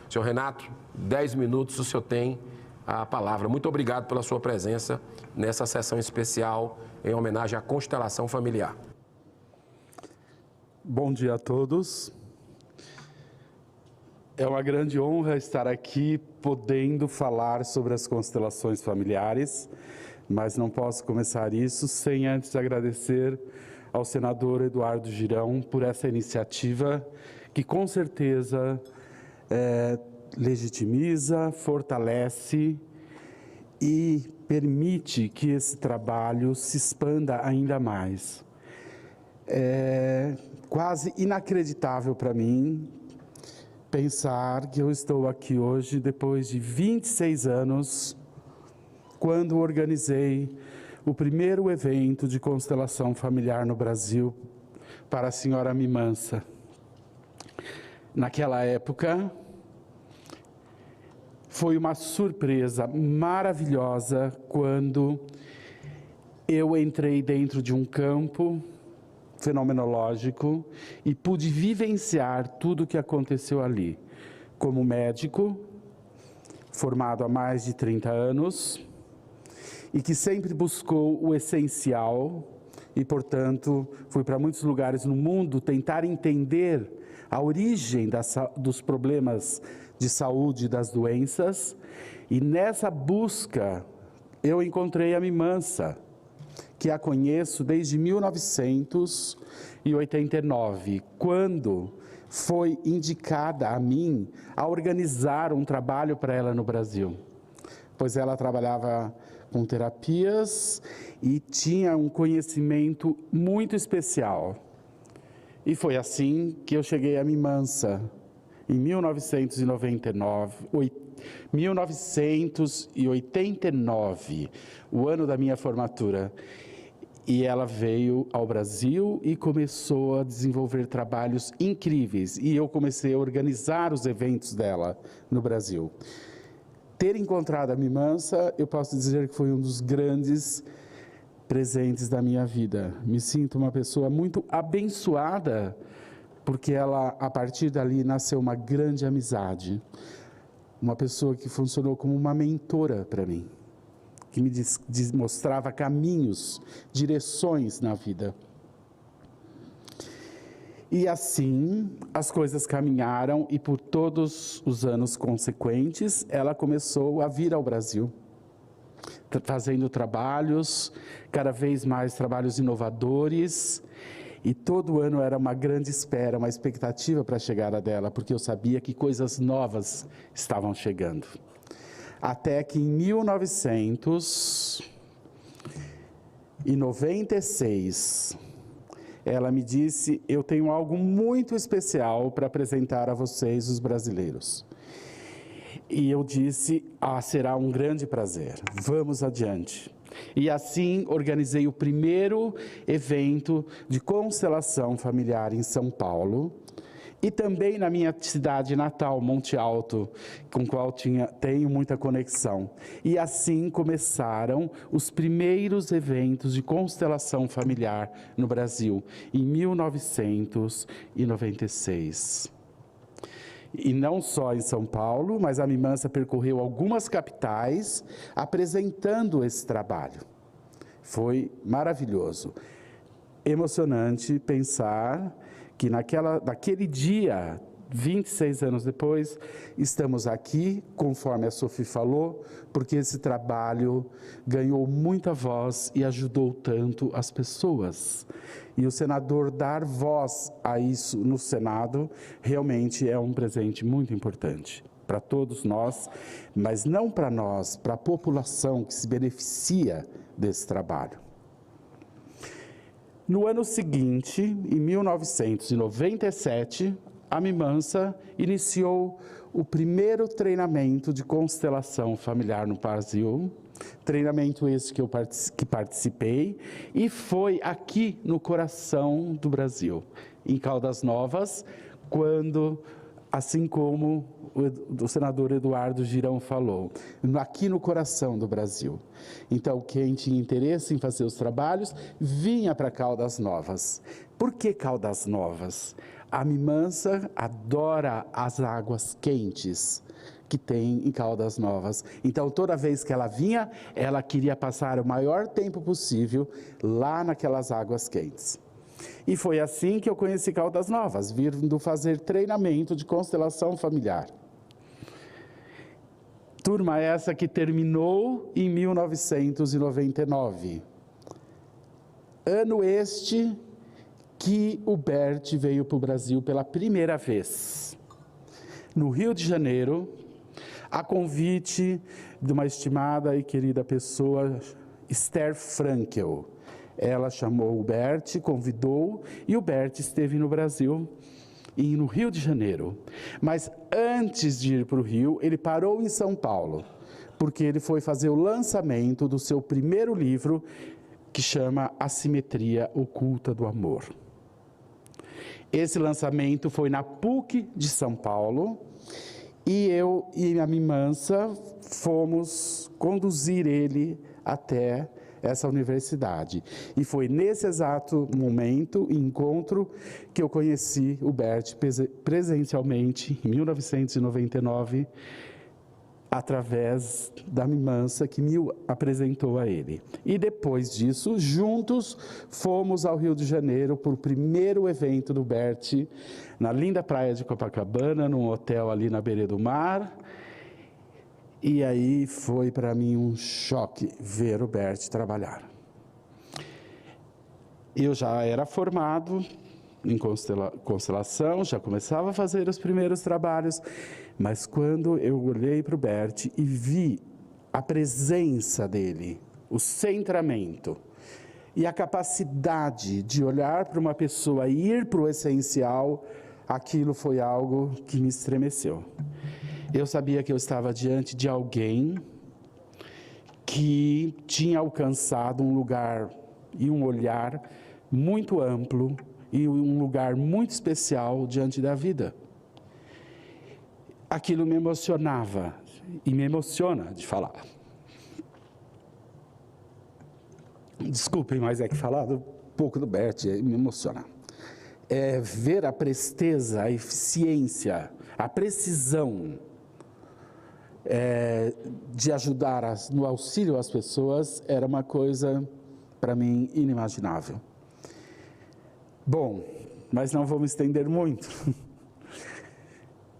Senhor Renato, 10 minutos o senhor tem a palavra. Muito obrigado pela sua presença nessa sessão especial em homenagem à constelação familiar. Bom dia a todos. É uma grande honra estar aqui podendo falar sobre as constelações familiares, mas não posso começar isso sem antes agradecer ao senador Eduardo Girão por essa iniciativa que com certeza legitimiza, fortalece e permite que esse trabalho se expanda ainda mais. É quase inacreditável para mim pensar que eu estou aqui hoje depois de 26 anos, quando organizei o primeiro evento de constelação familiar no Brasil para a senhora Mimansa. Naquela época, foi uma surpresa maravilhosa quando eu entrei dentro de um campo fenomenológico e pude vivenciar tudo o que aconteceu ali. Como médico, formado há mais de 30 anos, e que sempre buscou o essencial e, portanto, fui para muitos lugares no mundo tentar entender a origem dos problemas de saúde e das doenças, e nessa busca eu encontrei a Mimansa, que a conheço desde 1989, quando foi indicada a mim a organizar um trabalho para ela no Brasil, pois ela trabalhava com terapias e tinha um conhecimento muito especial. E foi assim que eu cheguei a Mimansa, em 1989, o ano da minha formatura. E ela veio ao Brasil e começou a desenvolver trabalhos incríveis. E eu comecei a organizar os eventos dela no Brasil. Ter encontrado a Mimansa, eu posso dizer que foi um dos grandes presentes da minha vida. Me sinto uma pessoa muito abençoada, porque ela, a partir dali, nasceu uma grande amizade. Uma pessoa que funcionou como uma mentora para mim, que me mostrava caminhos, direções na vida. E assim, as coisas caminharam e por todos os anos consequentes, ela começou a vir ao Brasil, fazendo trabalhos, cada vez mais trabalhos inovadores, e todo ano era uma grande espera, uma expectativa para a chegada dela, porque eu sabia que coisas novas estavam chegando. Até que em 1996, ela me disse: eu tenho algo muito especial para apresentar a vocês, os brasileiros. E eu disse: será um grande prazer, vamos adiante. E assim organizei o primeiro evento de constelação familiar em São Paulo, e também na minha cidade natal, Monte Alto, com o qual tenho muita conexão. E assim começaram os primeiros eventos de constelação familiar no Brasil, em 1996. E não só em São Paulo, mas a Mimansa percorreu algumas capitais apresentando esse trabalho. Foi maravilhoso, emocionante pensar que naquele dia, 26 anos depois, estamos aqui, conforme a Sophie falou, porque esse trabalho ganhou muita voz e ajudou tanto as pessoas. E o senador dar voz a isso no Senado realmente é um presente muito importante para todos nós, mas não para nós, para a população que se beneficia desse trabalho. No ano seguinte, em 1997, a Mimansa iniciou o primeiro treinamento de constelação familiar no Brasil, treinamento esse que eu participei, e foi aqui no coração do Brasil, em Caldas Novas, quando, assim como o senador Eduardo Girão falou, aqui no coração do Brasil. Então, quem tinha interesse em fazer os trabalhos, vinha para Caldas Novas. Por que Caldas Novas? A Mimansa adora as águas quentes que tem em Caldas Novas. Então, toda vez que ela vinha, ela queria passar o maior tempo possível lá naquelas águas quentes. E foi assim que eu conheci Caldas Novas, vindo fazer treinamento de constelação familiar. Turma essa que terminou em 1999. Ano este que o Bert veio para o Brasil pela primeira vez. No Rio de Janeiro, a convite de uma estimada e querida pessoa, Esther Frankel. Ela chamou o Bert, convidou, e o Bert esteve no Brasil e no Rio de Janeiro. Mas antes de ir para o Rio, ele parou em São Paulo, porque ele foi fazer o lançamento do seu primeiro livro, que chama Assimetria Oculta do Amor. Esse lançamento foi na PUC de São Paulo, e eu e a Mimansa fomos conduzir ele até essa universidade. E foi nesse exato momento, encontro, que eu conheci o Bert presencialmente, em 1999, através da Mimansa, que me apresentou a ele. E depois disso, juntos, fomos ao Rio de Janeiro para o primeiro evento do Bert, na linda praia de Copacabana, num hotel ali na beira do mar. E aí foi para mim um choque ver o Bert trabalhar. Eu já era formado em constelação, já começava a fazer os primeiros trabalhos, mas quando eu olhei para o Bert e vi a presença dele, o centramento e a capacidade de olhar para uma pessoa e ir para o essencial, aquilo foi algo que me estremeceu. Eu sabia que eu estava diante de alguém que tinha alcançado um lugar e um olhar muito amplo e um lugar muito especial diante da vida. Aquilo me emocionava e me emociona de falar. Desculpem, mas é que falar um pouco do Bert me emociona. É ver a presteza, a eficiência, a precisão de ajudar no auxílio às pessoas era uma coisa, para mim, inimaginável. Bom, mas não vou me estender muito.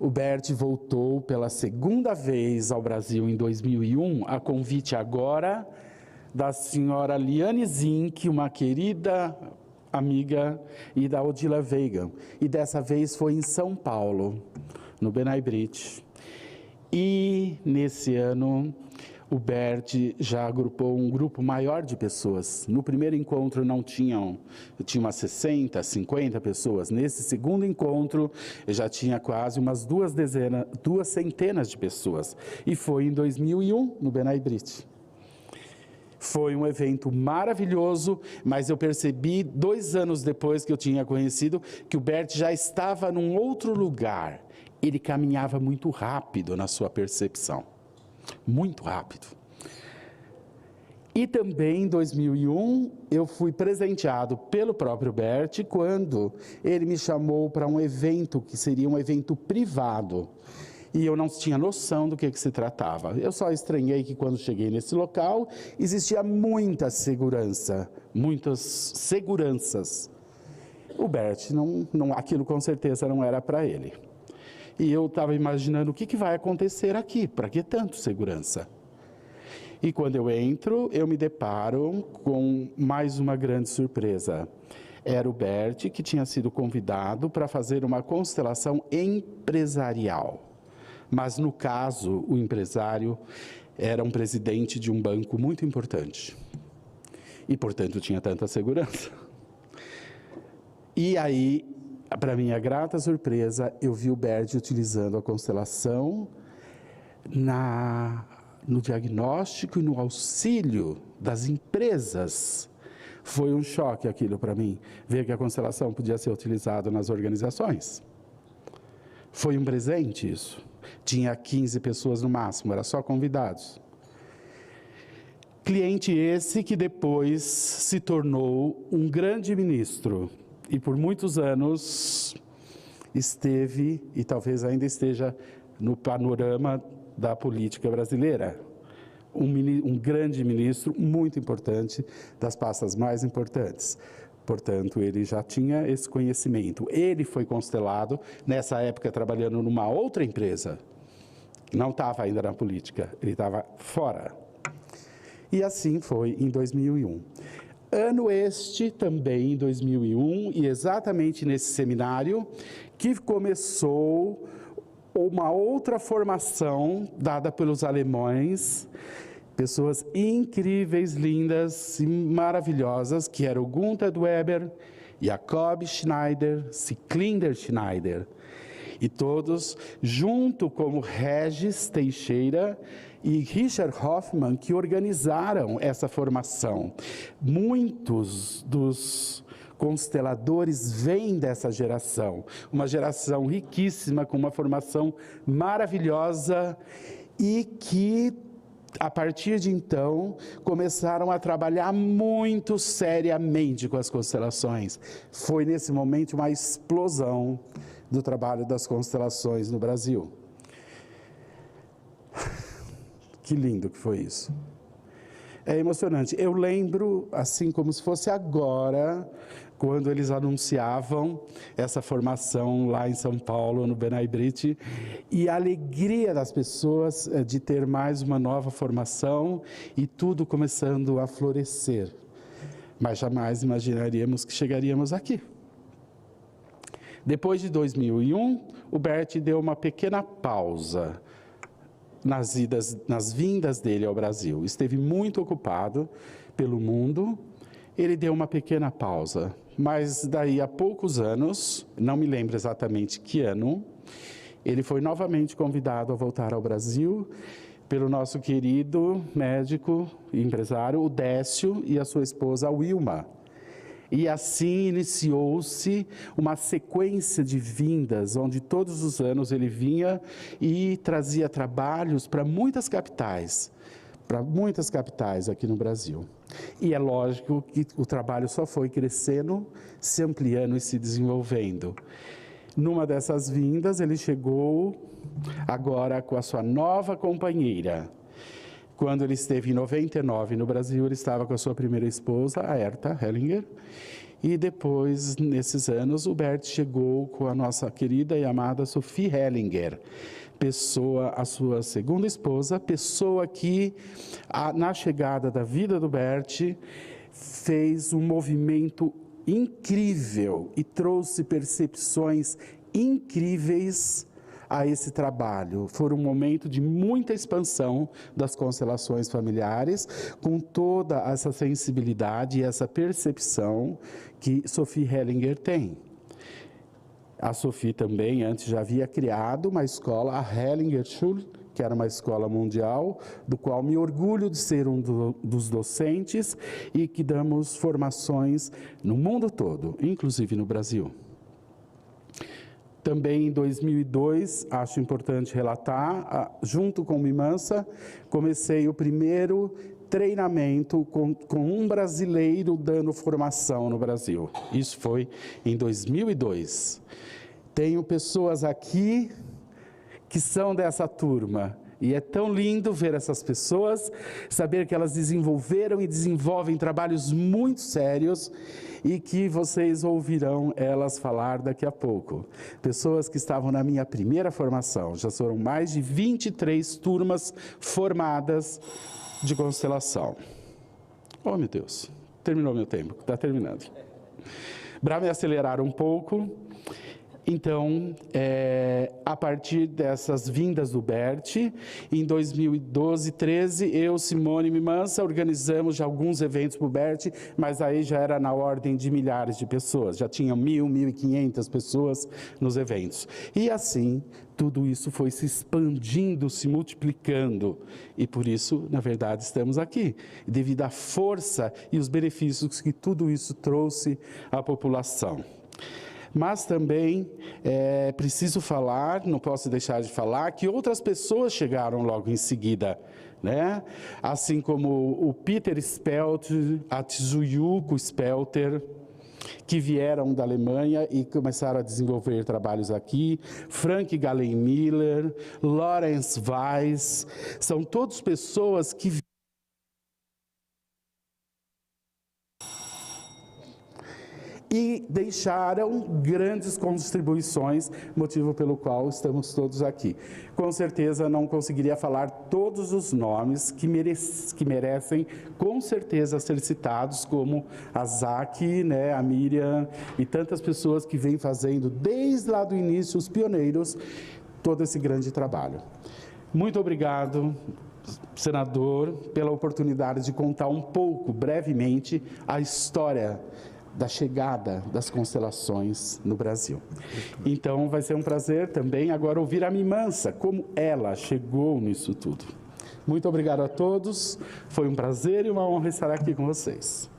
O Bert voltou pela segunda vez ao Brasil em 2001, a convite agora da senhora Liane Zink, uma querida amiga, e da Odila Veiga. E dessa vez foi em São Paulo, no Benay Brit. E nesse ano, o Bert já agrupou um grupo maior de pessoas. No primeiro encontro tinha umas 60, 50 pessoas. Nesse segundo encontro, já tinha quase umas duas centenas de pessoas. E foi em 2001, no Benay Brit. Foi um evento maravilhoso, mas eu percebi 2 anos depois que eu tinha conhecido que o Bert já estava num outro lugar. Ele caminhava muito rápido na sua percepção. Muito rápido. E também em 2001, eu fui presenteado pelo próprio Bert quando ele me chamou para um evento que seria um evento privado. E eu não tinha noção do que se tratava. Eu só estranhei que quando cheguei nesse local, existia muita segurança, muitas seguranças. O Bert, aquilo com certeza não era para ele. E eu estava imaginando o que vai acontecer aqui, para que tanto segurança? E quando eu entro, eu me deparo com mais uma grande surpresa. Era o Bert que tinha sido convidado para fazer uma constelação empresarial. Mas, no caso, o empresário era um presidente de um banco muito importante. E, portanto, tinha tanta segurança. E aí, para minha grata surpresa, eu vi o Bert utilizando a constelação no diagnóstico e no auxílio das empresas. Foi um choque aquilo para mim, ver que a constelação podia ser utilizada nas organizações. Foi um presente isso. Tinha 15 pessoas no máximo, era só convidados. Cliente esse que depois se tornou um grande ministro e por muitos anos esteve e talvez ainda esteja no panorama da política brasileira. Um grande ministro, muito importante, das pastas mais importantes. Portanto, ele já tinha esse conhecimento. Ele foi constelado, nessa época, trabalhando numa outra empresa. Não estava ainda na política, ele estava fora. E assim foi em 2001. Ano este, também em 2001, e exatamente nesse seminário, que começou uma outra formação dada pelos alemães, pessoas incríveis, lindas e maravilhosas, que eram Gunther Weber, Jacob Schneider, Sickliner Schneider, e todos, junto com Regis Teixeira e Richard Hoffmann, que organizaram essa formação. Muitos dos consteladores vêm dessa geração, uma geração riquíssima, com uma formação maravilhosa e que, a partir de então, começaram a trabalhar muito seriamente com as constelações. Foi nesse momento uma explosão do trabalho das constelações no Brasil. Que lindo que foi isso. É emocionante. Eu lembro, assim como se fosse agora, quando eles anunciavam essa formação lá em São Paulo, no Benay Brit, e a alegria das pessoas de ter mais uma nova formação e tudo começando a florescer. Mas jamais imaginaríamos que chegaríamos aqui. Depois de 2001, o Bert deu uma pequena pausa nas vindas dele ao Brasil. Esteve muito ocupado pelo mundo, ele deu uma pequena pausa. Mas daí a poucos anos, não me lembro exatamente que ano, ele foi novamente convidado a voltar ao Brasil pelo nosso querido médico e empresário, o Décio, e a sua esposa, a Wilma. E assim iniciou-se uma sequência de vindas, onde todos os anos ele vinha e trazia trabalhos para muitas capitais aqui no Brasil. E é lógico que o trabalho só foi crescendo, se ampliando e se desenvolvendo. Numa dessas vindas, ele chegou agora com a sua nova companheira. Quando ele esteve em 99 no Brasil, ele estava com a sua primeira esposa, a Herta Hellinger, e depois, nesses anos, o Bert chegou com a nossa querida e amada Sophie Hellinger, a sua segunda esposa, pessoa que, na chegada da vida do Bert, fez um movimento incrível e trouxe percepções incríveis a esse trabalho. Foi um momento de muita expansão das constelações familiares, com toda essa sensibilidade e essa percepção que Sophie Hellinger tem. A Sophie também, antes, já havia criado uma escola, a Hellinger Schule, que era uma escola mundial, do qual me orgulho de ser um dos docentes e que damos formações no mundo todo, inclusive no Brasil. Também em 2002, acho importante relatar, junto com o Mimansa, comecei o primeiro treinamento com um brasileiro dando formação no Brasil. Isso foi em 2002. Tenho pessoas aqui que são dessa turma. E é tão lindo ver essas pessoas, saber que elas desenvolveram e desenvolvem trabalhos muito sérios e que vocês ouvirão elas falar daqui a pouco. Pessoas que estavam na minha primeira formação, já foram mais de 23 turmas formadas de constelação. Oh, meu Deus, terminou meu tempo, está terminando. Para me acelerar um pouco, então, a partir dessas vindas do Bert, em 2012, 13, eu, Simone e Mimansa, organizamos já alguns eventos para o Bert, mas aí já era na ordem de milhares de pessoas, já tinha 1.500 pessoas nos eventos. E assim, tudo isso foi se expandindo, se multiplicando, e por isso, na verdade, estamos aqui, devido à força e os benefícios que tudo isso trouxe à população. Mas também preciso falar, não posso deixar de falar, que outras pessoas chegaram logo em seguida, né? Assim como o Peter Spelt, a Tsuyuko Spelter, que vieram da Alemanha e começaram a desenvolver trabalhos aqui. Frank Galen Miller, Lawrence Weiss, são todos pessoas que e deixaram grandes contribuições, motivo pelo qual estamos todos aqui. Com certeza não conseguiria falar todos os nomes que merecem com certeza ser citados, como a Zac, né, a Miriam e tantas pessoas que vêm fazendo desde lá do início, os pioneiros, todo esse grande trabalho. Muito obrigado, senador, pela oportunidade de contar um pouco, brevemente, a história da chegada das constelações no Brasil. Então, vai ser um prazer também agora ouvir a Mimansa, como ela chegou nisso tudo. Muito obrigado a todos, foi um prazer e uma honra estar aqui com vocês.